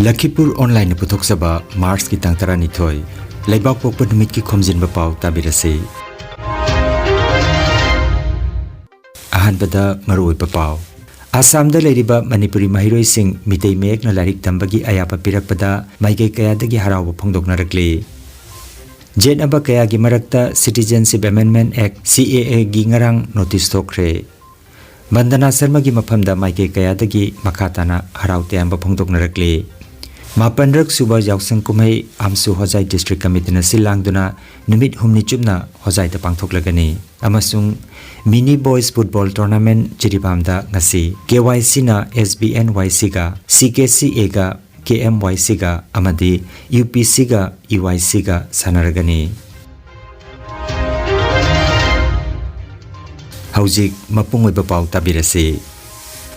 Lakhipuronline putoksaba Mars ki tangtara nithoi Laibak pokpa numit ki Khomjinba Pao tabirase Ahanbada maroi Pao Assamda leiriba Manipuri mahiroi sing mitei mek na larik tambagi ayapa pirakpada maigay kayadagi harawa phongdoknarakle Jet aba kaya gi marakta Citizenship Amendment Act CAA gi ngarang notice thokre Bandana Sharma gi maphamda maigay kayadagi makatana haraute amba phongdoknarakle Mapanrak suba yaksang kumai amsu Hozai District Committee na silangduna numit humni chupna Hozai ta pangthoklagani amasung Mini Boys Football Tournament jiribamda ngasi KYC na SBNYC ga CKCA ga KMYC ga amadi UPC ga EYC ga sanaragani Haujik mapungoi bapau tabirasi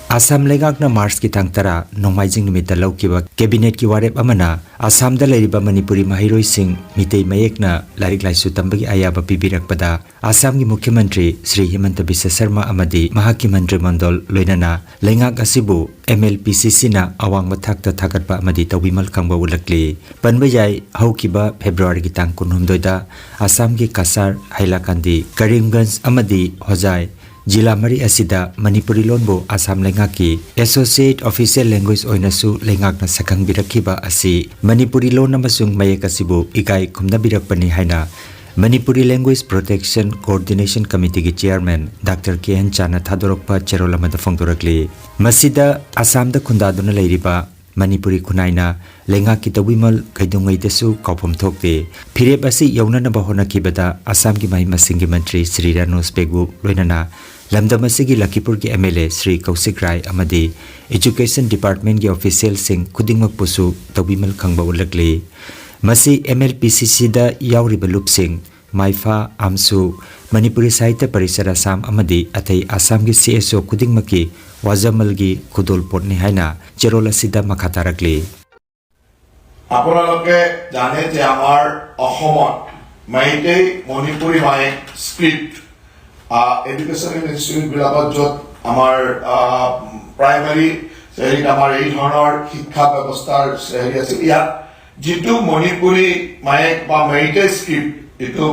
Assam Legakna Mars ki tangtara nongmaijing numita laukiba cabinet ki warep amana Assam da leiriba Manipuri mahiroi sing mitei mayekna larik laisu tambagi ayaba pibirakpada Assam gi Mukhyamantri Sri Himanta Biswa Sarma amadi mahaki mantri mandol loinana lengak asibu MLPCC na awang mathakta thagatpa amadi tawimal khangba ulakli panbayai haukiba February ki tang 19 da Assam gi Kasar Hailakandi Karimganj amadi Hozai Jila Mari Asida Manipuri Lonbo Assam Lengaki Associate Official Language Oinasu Lengak na sakang birakiba asi Manipuri Lon amasung mayek asibu ikai khumna birakpani haina Manipuri Language Protection Coordination Committee ki Chairman Dr. K.N. Chana Thadorokpa Cherolamada Phongdorakli Masida Assam da khundaduna leiriba Manipuri Kunaina Lengaki tawimal kaidungai desu kaupom thokte phirep asi yaunana bahona kibada Assam ki mahima singi mantri Sri Ranos Pegu loinana Lamdamasigi Lakhipur ki MLA Sri Kausik Rai amadi Education Department ki official sing kudingmak pusu tawimal khangba ulakli Masi MLPCC da yauriba lup sing Maifa Amsu Manipuri Sahitya Parishad Assam amadi athai Assam ki CSO kudingmaki Wajamalgi Kudol Potni haina Cherola Sida Makatarakli Apolaloke jane je amar Ahomot Maitei Manipuri Mai script Education Institute bilabot jot amar primary serik amar ei dhonor শিক্ষা ব্যৱস্থাৰ সেৰি আছে ইয়াত যেটো মণিপুৰী মায়েক বা মেইটে script এটো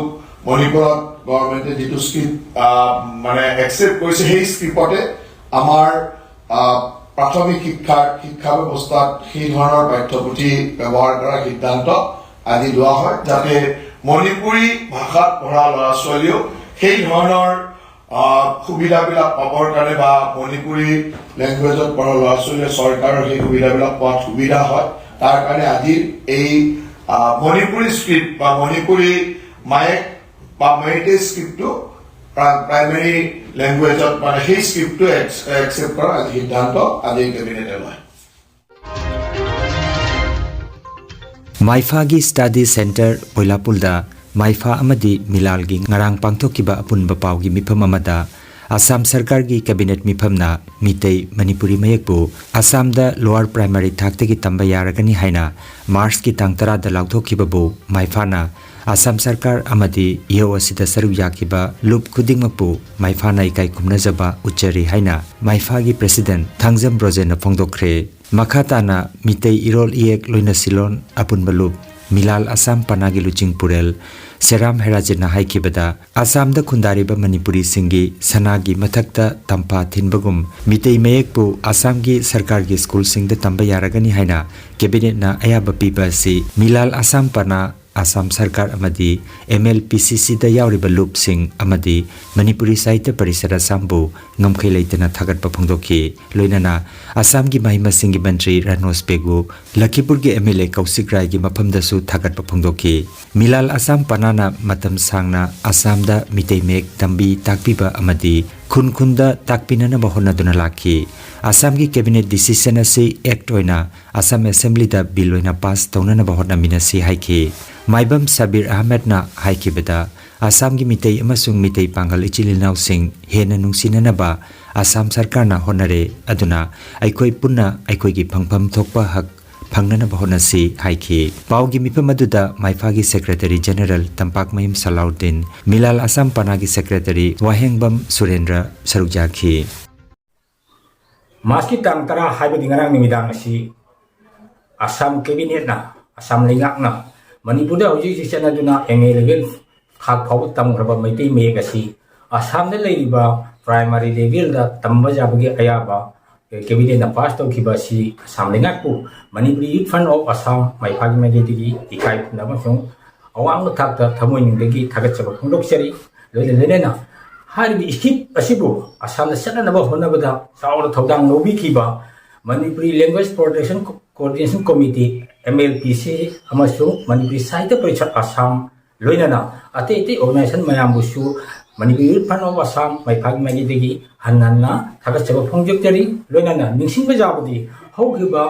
মণিপুৰত গভৰ্ণমেণ্টে যেটো স্ক্ৰিপ্ট মানে একসেপ্ট কৰিছে সেই স্ক্ৰিপ্টতে আমাৰ প্ৰাথমিক শিক্ষা ব্যৱস্থাত সেই ধৰণৰ পাঠ্যপুথি ব্যৱহাৰ কৰাৰ সিদ্ধান্ত আজি লোৱা হয় যাতে মণিপুৰী ভাষাত পঢ়া ল'ৰা ছোৱালীও সেই ধৰণৰ সুবিধাবিলাক পাবৰ কাৰণে বা মণিপুৰী লেংগুৱেজত পঢ়া ল'ৰা ছোৱালীয়ে চৰকাৰৰ সেই সুবিধাবিলাক পোৱাত সুবিধা হয় তাৰ কাৰণে আজি এই মণিপুৰী স্ক্ৰিপ্ট বা মণিপুৰী মায়েক বা মেইটে স্ক্ৰিপ্টটো প্ৰাইমেৰী লেংগুৱেজত মানে সেই স্ক্ৰিপ্টটো একচেপ্ট কৰাৰ আজি সিদ্ধান্ত আজি কেবিনেটে লয় Maifagi Study Center Poilapulda Maifa amadi Milalgi ngarang pangthokiba apunba pawgi mifam amada Assam Sarkar gi cabinet mifamna mitei Manipuri mayekbu Assam da lower primary thaktagi tamba yaragani haina Mars ki tangtara da lauthokibabu Maifa na Assam Sarkar amadi iyo asida saru yakiba lup khudingmakbu Maifa na ikai khumnajaba uchari haina Maifa gi president Thangjam Brojen na phongdokre Makhatana mitei irol iek loina silon apunba lup Milal Assam Panagi Luching Purel Seram Herajina Haikibada Assam da Kundariba Manipuri Singi Sanagi Mathakta Tampa Thinbagum Mitei Mayekpu Assam gi Sarkar gi School Sing da Tamba Yaragani Haina Cabinet na Ayaba Piba si Milal Assam Pana Assam Sarkar amadi MLPCC da yauriba lup sing amadi Manipuri Sahitya Parishad Assambu ngamkhai leitana thagatpa phongdoki loinana Assam gi mahima singi mantri Ranos Pegu Lakhipur gi MLA Kausik Rai gi maphamda su thagatpa phongdoki Milal Assam panana matam sangna Assam da mitei mek tambi takpiba amadi khunda takpinana bahona duna lakhi Assam gi cabinet decision asi act oina Assam Assembly da bill oina pass taunana bahona minasi haiki Maibam Sabir Ahmed na haikibada Assam gi mitei amasung mitei pangal ichilinaw sing hena nungsinanaba Assam Sarkar na honare aduna aikoi punna aikoi gi phangpham thokpa hak phangnana bahona si haiki Paugi mipamaduda Maifagi Secretary General Tampak Mayim Salaudin Milal Assam Panagi Secretary Wahengbam Surendra Sarukjaki Maski tang tara haibu dingarang nimidang si Assam cabinet na Assam lingak na Manipur da hoji si chana duna MA level khak phau tam graba maiti me gasi Assam da leiba primary level da tamba jabage ayaba cabinet na pass to kiba si Assam lingak pu Manipuri Youth Fund of Assam mai phagi mai digi ikai na ma song awang thak ta thamoi ning degi thagat chaba phongdok seri lele na hari skip asibu Assam da chana na ba hona bada saur thodang nobi kiba Manipuri Language Protection Coordination Committee MLPC amasung Manipuri Sahitya Parishad Assam loinana ate organization mayam busu Manipuri Youth Fund of Assam mai phagi mai degi hananna thagat chaba phongjok tari loinana ningsing ba jabudi haugiba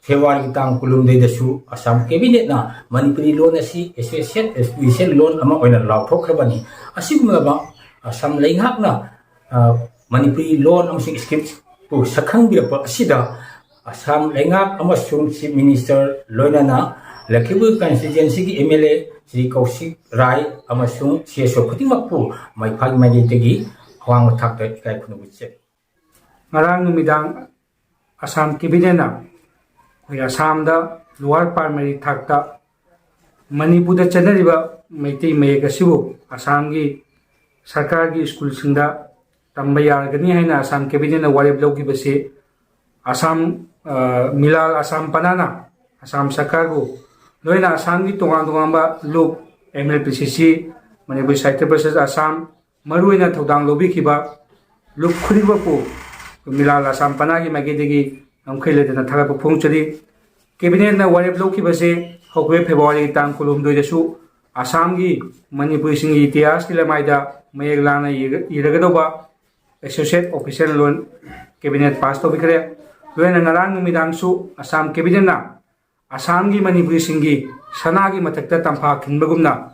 February tang kulum de dasu Assam cabinet na Manipuri loan asi special loan ama oina law thokrabani asigumaba ba Assam leihak na Manipuri loan amasing script pu sakhang birapa asida Assam lengak amasung Chief Minister loinana Lakhipur constituency ki MLA Sri Kaushik Rai amasung CSO khutimak pu mai phagi mai tegi awang thak ta kai khunu buche ngarang numidang Assam cabinet na we Assam da lower primary thak ta Manipur da chanariba maiti mayek asibu Assam gi sarkar gi school singda tamba yargani haina Assam cabinet na wareb logi base Assam milal Assam panana Assam sarkar go loina Assam gi tongang ba look MLPCC Manipur Sahitya Parishad Assam maruina thodang lobi kiba look khuriba ko milal Assam panagi magedegi amkhele na thaga ko phongchari cabinet na wareb loki base hokwe February tang kulum doi dasu Assam gi Manipur sing itias ki lamaida mayeglana iragadoba associate officer loan cabinet pass to bikre loena ngarang numidang su Assam cabinet na Assam gi Manipur sing gi sana gi matakta tampa khinbagumna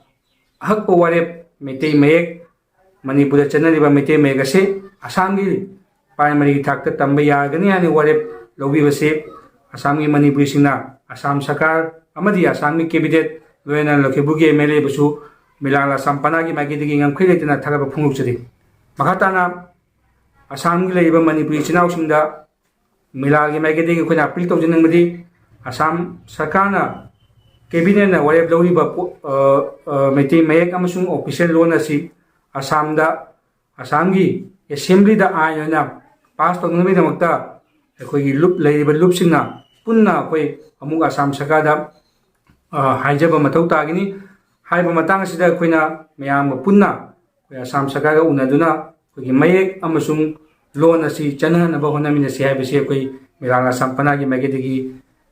ahakpo wareb metei mayek Manipur chanariba metei mayek ase Assam gi primary thakta tamba yagani ani wareb lobi base Assam gi Manipur singna Assam sarkar amadi Assam gi cabinet loena Lakhipur gi MLA busu milala sampana gi magi digi ngam khile tina thaga phunguk chiri makhatana Assam gi leiba Manipur chinau singda milal gi magi digi khona appeal tawjinang madi Assam sarkarna cabinet na wareb lobi ba meti mayek amasung official loan asi Assam da Assam gi assembly da ayona pass tawngami damakta akhoi loop leiba loop singna punna akhoi amuk Assam sarkar da haijaba mathau tagini haiba matang sida akhoi mayam punna Assam sarkar ga unaduna akhoi mayek amasung loan asi chanana ba honamina si haiba si akhoi milala sampana gi magedegi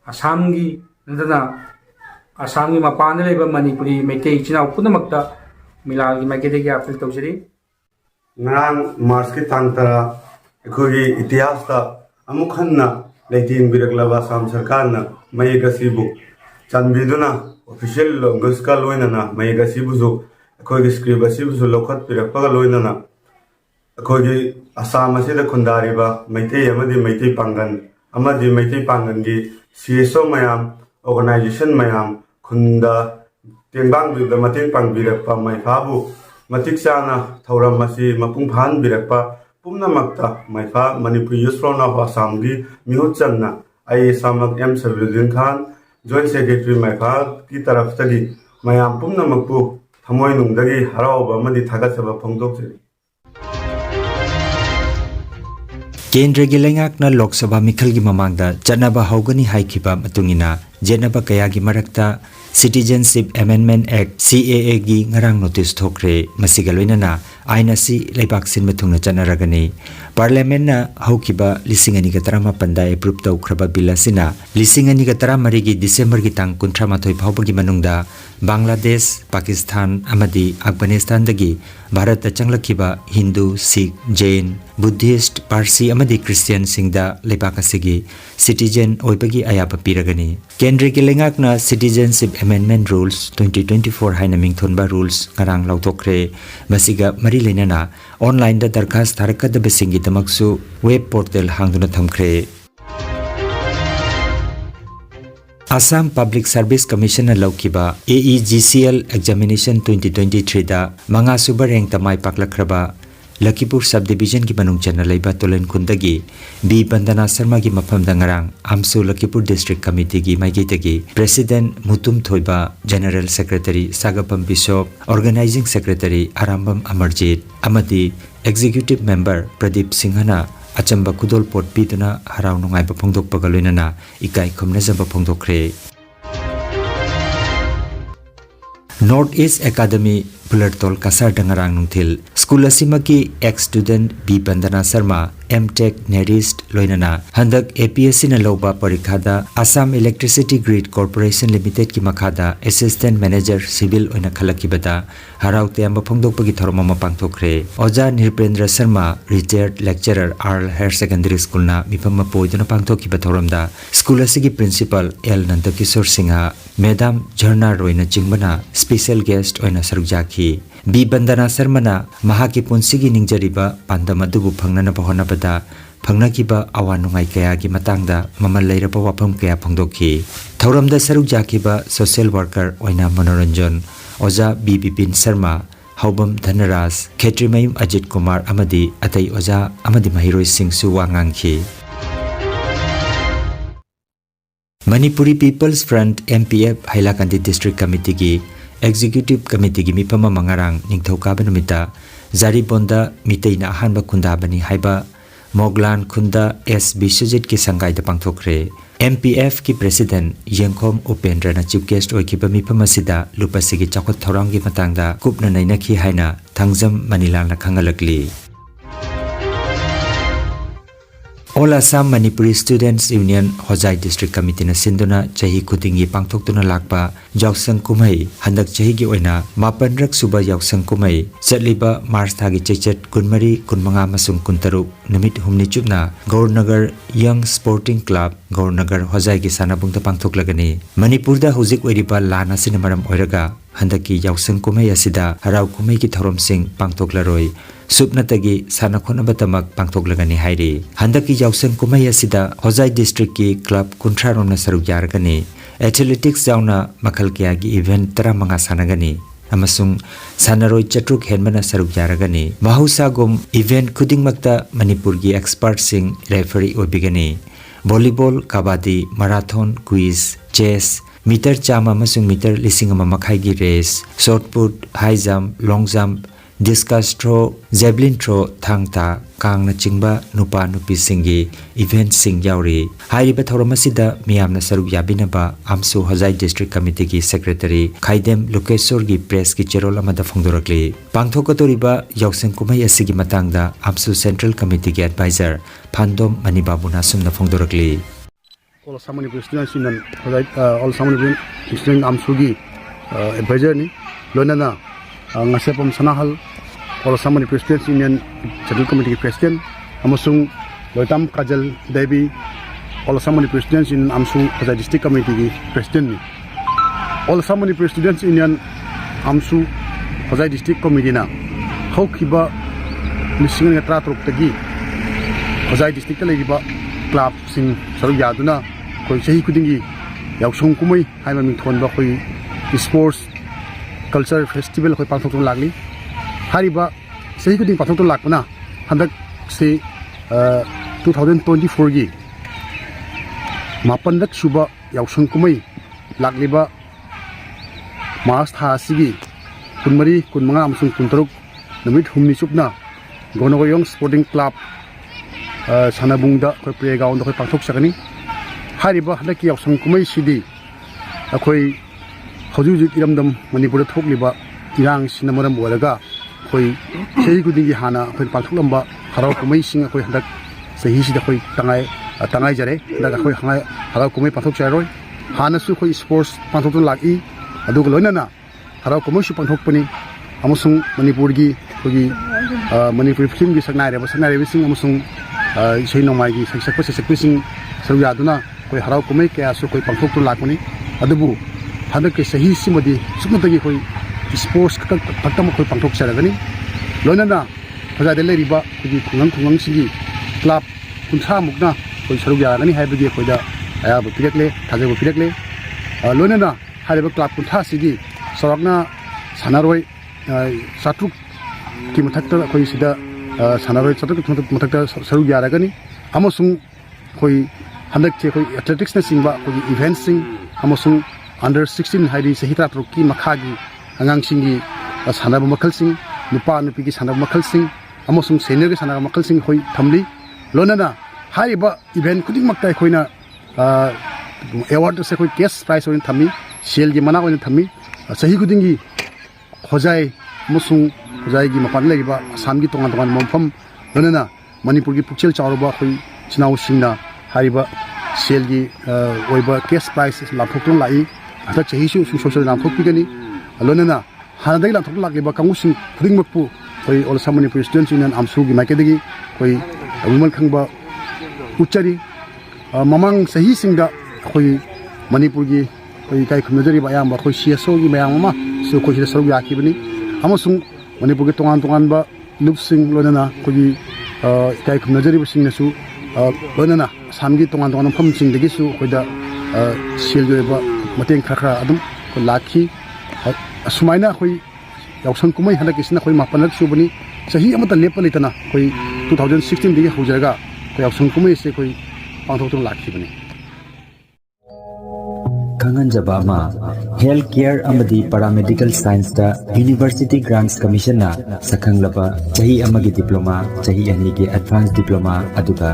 Assam gi nandana Assam gi mapana leiba Manipuri metei chinau punamakta milal gi magedegi appeal tawjari ngarang Mars ki tangtara akhoi itihas ta amuk hanna leitin biraglaba Assam sarkar na mayega sibu chanbiduna official longuska loinana mayega sibu zo akhoi script asibu zo lokhat pirakpaga loinana akhoi Assam asida khundariba maitei amadi maitei pangan gi CSO mayam organization mayam khunda tengbang bi mating pangbirakpa mai phabu matik sana thauram masi mapung phan birakpa pumna makta maifa Manipur Youth Fund of Assam gi mihut channa ai samak M Sabruddin Khan joint secretary maifa ki taraf tagi mayam pumna makpu thamoi nungdagi harauba madi thagat saba phongdok chiri Kendra gi lengakna Lok Sabha mikhal gi mamangda chanaba haugani haikhiba matungina jenaba kaya gi marakta Citizenship Amendment Act CAA gi ngarang notice thokre masiga loinana aina si leibak sin mathungna chanaragani parliament na haukiba lisingani ga tarama panda approve tawkhraba bill asina lisingani ga taramari gi December gi tang 38 phawba gi manungda Bangladesh Pakistan amadi Afghanistan dagi Bharat ta changlakhiba Hindu Sikh Jain Buddhist Parsi amadi Christian singda leibak asigi citizen oibagi ayapa piragani Kendra gi lengakna Citizenship Amendment Rules 2024 haina mingthonba rules ngarang lauthokre masiga mari lenana online da darkhas tharakada besingi tamaksu web portal hangduna thamkhre Assam Public Service Commission na laukiba AEGCL Examination 2023 da manga suba rank tamai paklakraba Lakhipur subdivision ki manung chana leiba tolen khundagi B Bandana Sharma gi mafam dangarang amsu Lakhipur district committee gi maigitagi president Mutum Thoiba, general secretary Sagapam Bishop, organizing secretary Arambam Amarjit amadi executive member Pradeep Singhana achamba kudol pot piduna harau nungai ba phongdok pagaloinana ikai khomna jaba phongdokre. North East Academy Pulartol Kasar Dangarang Nungthil School Asimaki ex-student B Bandana Sharma M.Tech Nerist Loinana Handak APSC na Loba Parikhada Assam Electricity Grid Corporation Limited ki makhada Assistant Manager Civil oina khalakibada harau te amba phongdok pagi thorma ma pangthokre. Oja Nirpendra Sharma retired lecturer Earl Higher Secondary School na mifam poiduna pangthokiba thoramda school asigi principal L Nandakishore Singha Madam Jharna Roina Jingbana special guest oina sarujaki. B Bandana Sharmana mahaki punsigi ningjariba pandam adubu phangnana bahonabada phangnakiba awanungai kaya gi matangda mamal leiraba wapam kaya phangdokhi. Thauramda sarukjakiba social worker oina Manoranjan Oja B Bipin Sharma Haubam Dhanaraj Khetrimayum Ajit Kumar amadi atai oja amadi mahiroi singsu wangangki. Manipuri People's Front MPF Hailakandi District Committee gi Executive Committee gi mipama mangarang ningthauka numita Zaribonda miteina ahanba khunda bani haiba Moglan khunda S Biswajit ki sangai da pangthokre. MPF ki President Yengkhom Upendra na chief guest oikiba mipama sida lupasigi chakot thorang gi matangda kupna nainakhi haina thangjam Manila na khangalakli. All Assam Manipuri Students Union Hojai District Committee na sinduna chahi khudingi pangthoktuna lakpa yausang kumai handak chahi gi oina mapanrak suba yausang kumai chatliba March thagi chechet kunmari kunmanga masung kuntaruk numit humni chupna Gaurnagar Young Sporting Club Gaurnagar Hojai gi sanabungta pangthoklagani. Manipur da hojik oiriba lana sinamaram oiraga handaki yausang kumai asida harau kumai ki thorom sing pangthoklaroi Supnatagi Sanakhonabatamak Pangthoklagani Hairi. Handaki Yausang Kumai asida Hojai District ki Club Kuntraromna saruk yaragani. Athletics jauna makal kya gi event tara manga sanagani. Amasung sanaroi chatruk henmana saruk yaragani. Mahusagum event kudingmakta Manipur gi expert sing referee obigani. Volleyball, kabaddi, marathon, quiz, chess, meter chama amasung meter lising ama makhai gi race, shot put, high jump, long jump, discus throw, javelin throw, thangta, kang na chingba nupa nupi singi event sing yauri. Hairiba thauramasida miyamna saruk yabinaba amsu Hojai District Committee ki Secretary Khaidem Lokeshwar gi press ki cherol amada phongdorakli. Pangthokatoriba yausang kumai asigi matangda amsu Central Committee ki Advisor Phandom Manibabu Nasumna phongdorakli. All Assam Manipur students in all Assam Manipur student amsugi advisor ni lonana ngasepam sanahal All Assam Manipur Students Union Central Committee President amasung Loitam Kajal Devi All Assam Manipur Students Union amsu Hojai District Committee President ni All Assam Manipur Students Union amsu Hojai District Committee na haukiba lisingan nga tratrok tagi Hojai District laiba club sing saruk yaduna koi sahi kudingi yausung kumai haima ming thonba koi sports culture festival koi pangthok lagli hariba sahi kuding pangthok lakpana handak se 2024 gi mapandak suba yausung kumai lakliba Mars tha sigi kunmari kunmanga amsung kuntaruk numit humni chupna Gonogoyong Sporting Club sanabungda koi playground koi pangthok sakani hariba hadaki yausang kumai sidi akoi hojujik iramdam Manipur thokliba irang sinamaram waraga koi sehi kudingi hana koi pangthoklamba harau kumai sing akoi hadak sehi sida koi tangai jare hadak akoi harau kumai pangthok charoi hana su koi sports pangthok lagi aduga loinana harau kumai su pangthokpani amasung Manipur gi koi Manipur film gi saknai re sing amasung sei nomai gi sakpa sing saruyaduna koi harau kumai kaya su koi pangthok lakmani adubu hadak ke sahi simadi sukmatagi koi sports kaktam koi pangthok saragani loinana Hojai de leriba koi khungang singi club kuntha mukna koi saruyagani haibagi koi da aya bu pirekle thajai bu pirekle loinana hariba club kuntha sigi sorakna sanaroi satruk ki mathakta koi sida सानारोय चतुक मथक्ता सरुक यारगनी अमसुंग कोई हंदक चे कोई athletics ने सिंगबा कोई events सिंग अमसुंग under 16 Heidi सही तरह रुकी मखागी अंगांग सिंगी सानाब मखल सिंग नुपा नुपी की सानाब मखल सिंग अमसुंग सीनियर के सानाब मखल सिंग कोई थमली लोनना हाइबा इवेंट खुदिंग मक्ता कोइना अवार्ड से कोई कैश प्राइस ओइन थमी सेल की मना ओइन थमी सही खुदिंगी खोजाई मुसुंग खोजाई की मपान लेगिबा आसाम की तोंगान तोंगान मफम लोनना मणिपुर की पुक्चल चावरबा कोई चिनाव सिंगना हाइबा सेल की ओइबा कैश प्राइस लाफोक्तों लाई हता चहीसु सोशल लाफोक्पिगनी लोनना हानदगी लाफोक लागिबा कांगुसिंग खुदिंगमकपु कोई all Assam Manipur students union AAMSU की माइकेदगी कोई विमल खंगबा उच्चरी ममंग सही सिंगदा कोई मणिपुर की कोई काय खुमजरी बायाम कोई सीएसओ की बायाम मा सु कोई सरुक याखिबनी अमसुंग मणिपुर के तोंगान तोंगान बा लुप सिंग लोनना कोई काय खुमजरी सिंगनसु लोनना सामगी तोंगान तोंगान फम सिंगदगिसु कोइदा सेल जोबा मतें खखरा अदुम को लाखी असुमाइना कोई यावसन कुमै हलकिसना कोई मापनक सुबनी सही अमत लेप लेतना कोई 2016 दिगे हो जाएगा कोई यावसन कुमै से कोई पांथोतों लाखिबनी Kangan Jabama Health Care Amadi Paramedical Science da University Grants Commission na Sakhang Laba Chahi Amagi Diploma Chahi Anigi Advanced Diploma Aduga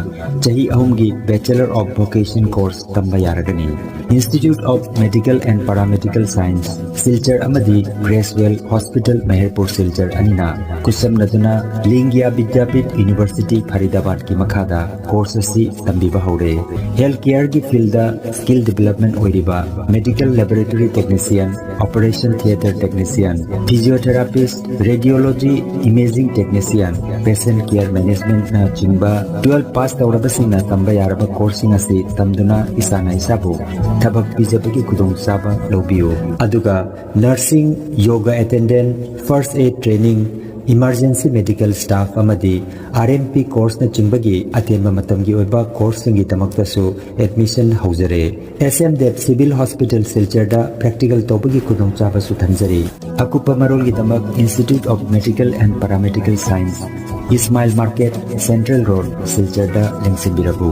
Chahi Ahumgi Bachelor of Vocation Course Tamba Yaragani Institute of Medical and Paramedical Science Silchar Amadi Gracewell Hospital Meherpur Silchar Anina Kusam Naduna Lingya Vidyapit University Faridabad ki Makhada Course si Tambiba Haure Health Care ki field da Skill Development Oiriba Medical Laboratory Technician, Operation Theatre Technician, Physiotherapist, Radiology Imaging Technician, Patient Care Management na chingba 12 pass tawraba singna tamba yaraba coursing asi tamduna isana isabu thabak pijabagi kudong saba lobiyo aduga nursing, yoga attendant, first aid training, emergency medical staff amadi RMP course na chingbagi atenba matamgi oiba course ngi tamaktasu admission haujare SM Dev Civil Hospital Silchar da practical tobagi kudong chaba su thanjari akupa marol gi tamak Institute of Medical and Paramedical Science Ismail Market Central Road Silchar da lengsimbirabu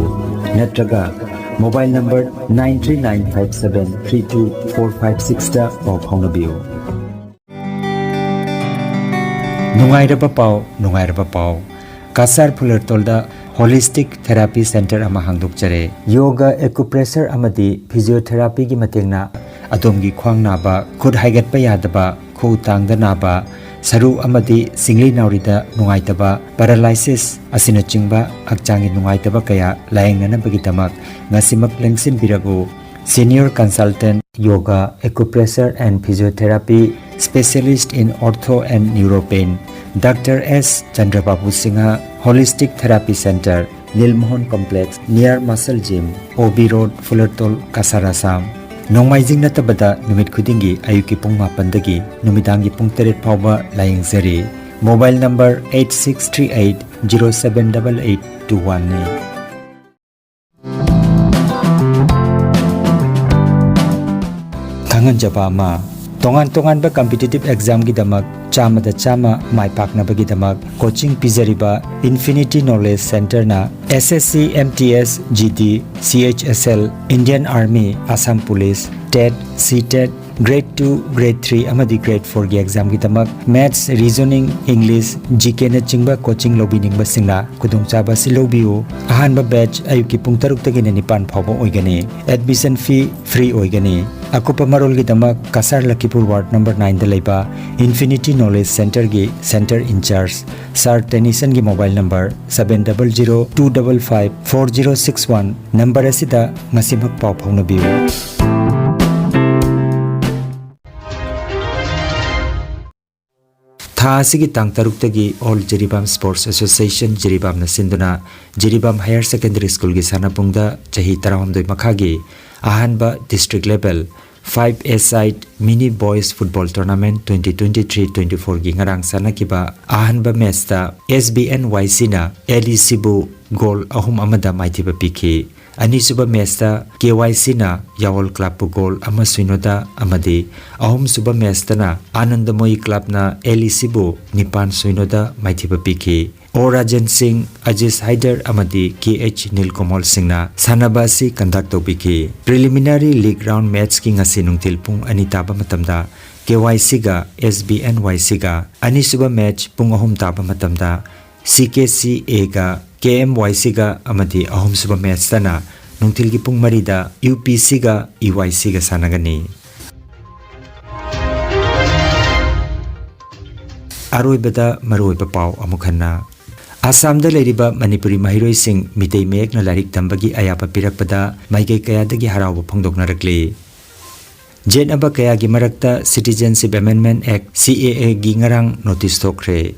natraga mobile number 9395732456 da pau phaunabiu Nungairaba Pao Kasar Pulertolda Holistic Therapy Center ama hangduk jare Yoga Acupressure amadi Physiotherapy gi matengna adomgi khwang naba khud haigat pa yadaba khu tangda naba saru amadi singli naurida nungaitaba paralysis asina chingba hakchangi nungaitaba kaya laengnana bagi tamak ngasimak lengsim biragu Senior Consultant Yoga Acupressure and Physiotherapy Specialist in Ortho and Neuropain Dr. S. Chandrababu Singha Holistic Therapy Center Nilmohon Complex near Muscle Gym OB Road Fullertol Kasarasam Nongmaijing natabada numit khudingi ayuki pung 8 dagi numidangi pung 3 phawba layengzari Mobile number 8638078821 ni Kangan Jabama Tongan ba competitive exam gi damak chama da chama mai pakna bagi damak coaching pizariba Infinity Knowledge Center na SSC MTS GD CHSL Indian Army Assam Police TET CTET Grade 2 Grade 3 amadi Grade 4 gi exam gi damak Maths Reasoning English GK na chingba coaching lobining ba singna kudung chaba silobiu ahan ba batch ayuki pung 6 tagi na 9 phawba oigani admission fee free oigani Akupa marol gi damak Kasar Lakhipur Ward number 9 da laiba Infinity Knowledge Center gi Center in charge Sir Tennyson gi mobile number 7002554061 number asida ngasimak paw phawna biu Tha asigi tang taruk tagi All Jiribam Sports Association Jiribam na sinduna Jiribam Higher Secondary School gi sanapungda chahi 13 makhagi ahanba district level 5A-side Mini Boys Football Tournament 2023-24 gi ngarang sanakiba ahanba match ta SBNYC na LEC bu goal ahum amada maithiba pikhi Anisuba Mesta KYC na Yawol Club Pugol ama Suinoda amadi ahum suba Mesta na Anandamoi Club na Elisibu Nipan Suinoda Maithiba Piki Orajan Singh Ajis Haider amadi KH Nilkomol Singh na Sanabasi conduct Piki Preliminary League Round Match King Asinung Tilpung Anitaba Matamda KYC ga SBNYC ga Anisuba Match Pung ahum taba matamda CKCA ga KMYC ga amadi ahum suba match tana nungtil gi pung marida UPC ga EYC ga sanagani Aroibada maroiba pau amukhanna Assam da leriba Manipuri mahiroi sing mitei mek na larik tambagi ayapa pirakpada maigay kaya dagi haraw phangdok narakli Jet aba kaya gi marakta Citizenship Amendment Act CAA gi ngarang notice tokre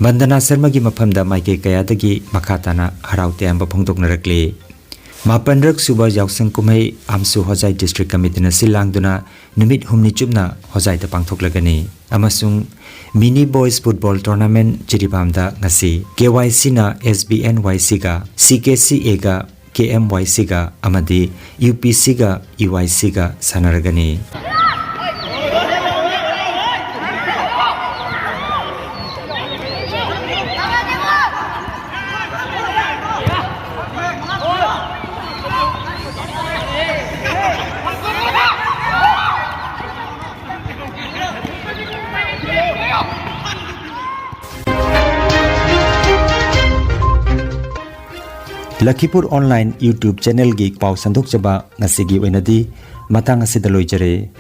Bandana Sarma gi maphamda maike kaya dagi makhatana haraute amba phongdok narakli Mapanrak suba yausang kumai amsu Hojai District Committee na silangduna numit humni chupna Hojai ta pangthoklagani amasung Mini Boys Football Tournament jiribamda ngasi KYC na SBNYC ga CKCA ga KMYC ga amadi UPC ga EYC ga sanaragani Lakhipuronline YouTube channel gi pau sandok chaba ngasigi wenadi matang asidaloi jare